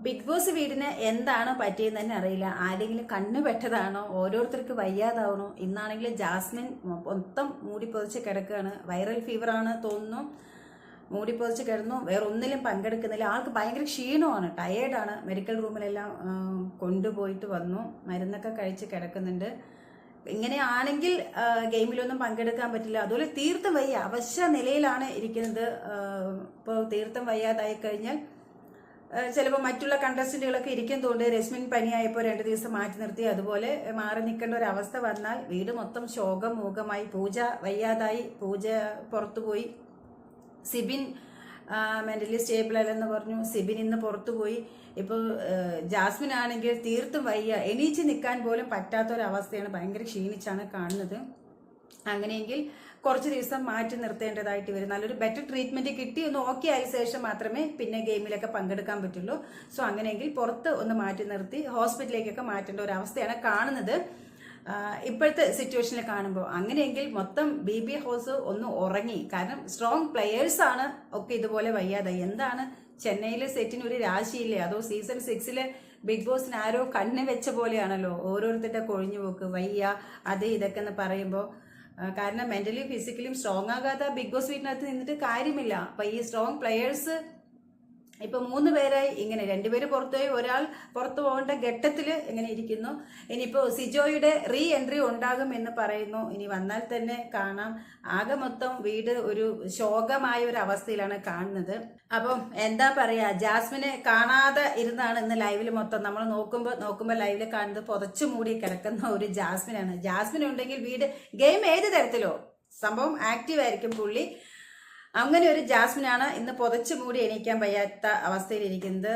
Big boss വീടിന് എന്താണ് പറ്റിയെന്ന് തന്നെ അറിയില്ല. ആരെങ്കിലും കണ്ണു പെട്ടതാണോ, ഓരോരുത്തർക്ക് വയ്യാതാവണോ? ഇന്നാണെങ്കിൽ ജാസ്മിൻ മൊത്തം മൂടി പൊതിച്ച് കിടക്കുകയാണ്. വൈറൽ ഫീവർ ആണ് തോന്നുന്നു. മൂടി പൊതിച്ച് കിടന്നു, വേറെ ഒന്നിലും പങ്കെടുക്കുന്നില്ല. ആൾക്ക് ഭയങ്കര ക്ഷീണമാണ്, ടയേർഡാണ്. മെഡിക്കൽ റൂമിലെല്ലാം കൊണ്ടുപോയിട്ട് വന്നു, മരുന്നൊക്കെ കഴിച്ച് കിടക്കുന്നുണ്ട്. ഇങ്ങനെയാണെങ്കിൽ ഗെയിമിലൊന്നും പങ്കെടുക്കാൻ പറ്റില്ല. അതുപോലെ തീർത്തും വയ്യ, അവശ്യ നിലയിലാണ് ഇരിക്കുന്നത്. ഇപ്പോൾ തീർത്തും വയ്യാതായി കഴിഞ്ഞാൽ ചിലപ്പോൾ മറ്റുള്ള കണ്ടസ്റ്റന്റുകളൊക്കെ ഇരിക്കുന്നതുകൊണ്ട് രശ്മിൻ പനിയായപ്പോൾ 2 ദിവസം മാറ്റി നിർത്തി. അതുപോലെ മാറി നിൽക്കേണ്ട ഒരു അവസ്ഥ വന്നാൽ വീട് മൊത്തം ശോകം മൂകമായി. പൂജ വയ്യാതായി, പൂജ പുറത്തുപോയി. സിബിൻ മെന്റലി സ്റ്റേബിൾ അല്ലെന്ന് പറഞ്ഞു, സിബിൻ ഇന്ന് പുറത്തുപോയി. ഇപ്പോൾ ജാസ്മിൻ ആണെങ്കിൽ തീർത്തും വയ്യ, എണീച്ച് നിൽക്കാൻ പോലും പറ്റാത്തൊരവസ്ഥയാണ്. ഭയങ്കര ക്ഷീണിച്ചാണ് കാണുന്നത്. അങ്ങനെയെങ്കിൽ കുറച്ച് ദിവസം മാറ്റി നിർത്തേണ്ടതായിട്ട് വരും. നല്ലൊരു ബെറ്റർ ട്രീറ്റ്മെന്റ് കിട്ടി ഒന്ന് ഓക്കെ ആയ ശേഷം മാത്രമേ പിന്നെ ഗെയിമിലൊക്കെ പങ്കെടുക്കാൻ പറ്റുള്ളൂ. സോ അങ്ങനെയെങ്കിൽ പുറത്ത് ഒന്ന് മാറ്റി നിർത്തി ഹോസ്പിറ്റലിലേക്കൊക്കെ മാറ്റേണ്ട ഒരു അവസ്ഥയാണ് കാണുന്നത് ഇപ്പോഴത്തെ സിറ്റുവേഷനിൽ കാണുമ്പോൾ. അങ്ങനെയെങ്കിൽ മൊത്തം BB ഹൗസ് ഒന്ന് ഉറങ്ങി. കാരണം സ്ട്രോങ് പ്ലെയേഴ്സാണ് ഒക്കെ ഇതുപോലെ വയ്യാതായി. എന്താണ് ചെന്നൈയിലെ സെറ്റിന് ഒരു രാശിയില്ലേ? അതോ സീസൺ 6 ബിഗ് ബോസിന് ആരോ കണ്ണ് വെച്ച പോലെയാണല്ലോ ഓരോരുത്തരുടെ കൊഴിഞ്ഞു പോക്ക്, വയ്യ അത് ഇതൊക്കെ എന്ന് പറയുമ്പോൾ. കാരണം മെന്റലി ഫിസിക്കലിയും സ്ട്രോങ് ആകാത്ത ബിഗ് ബോസ് വീട്ടിനകത്ത് നിന്നിട്ട് കാര്യമില്ല. അപ്പൊ ഈ സ്ട്രോങ് പ്ലെയേഴ്സ് ഇപ്പൊ 3 പേരായി, ഇങ്ങനെ 2 പേര് പുറത്തുപോയി, ഒരാൾ പുറത്തു പോകേണ്ട ഘട്ടത്തില് ഇങ്ങനെ ഇരിക്കുന്നു. ഇനിയിപ്പോ സിജോയുടെ റീ എൻട്രി ഉണ്ടാകും എന്ന് പറയുന്നു. ഇനി വന്നാൽ തന്നെ കാണാം. ആകെ മൊത്തം വീട് ഒരു ശോകമായ ഒരു അവസ്ഥയിലാണ് കാണുന്നത്. അപ്പം എന്താ പറയാ, ജാസ്മിനെ കാണാതെ ഇരുന്നാണ് ഇന്ന് ലൈവില് മൊത്തം നമ്മൾ നോക്കുമ്പോ ലൈവില് കാണുന്നത് പുതച്ചു മൂടി കിടക്കുന്ന ഒരു ജാസ്മിനാണ്. ജാസ്മിൻ ഉണ്ടെങ്കിൽ വീട് ഗെയിം ഏത് തരത്തിലോ സംഭവം ആക്റ്റീവ് ആയിരിക്കും പുള്ളി. അങ്ങനെ ഒരു ജാസ്മിനാണ് ഇന്ന് പുതച്ചു മൂടി എണീക്കാൻ വയ്യാത്ത അവസ്ഥയിൽ ഇരിക്കുന്നത്.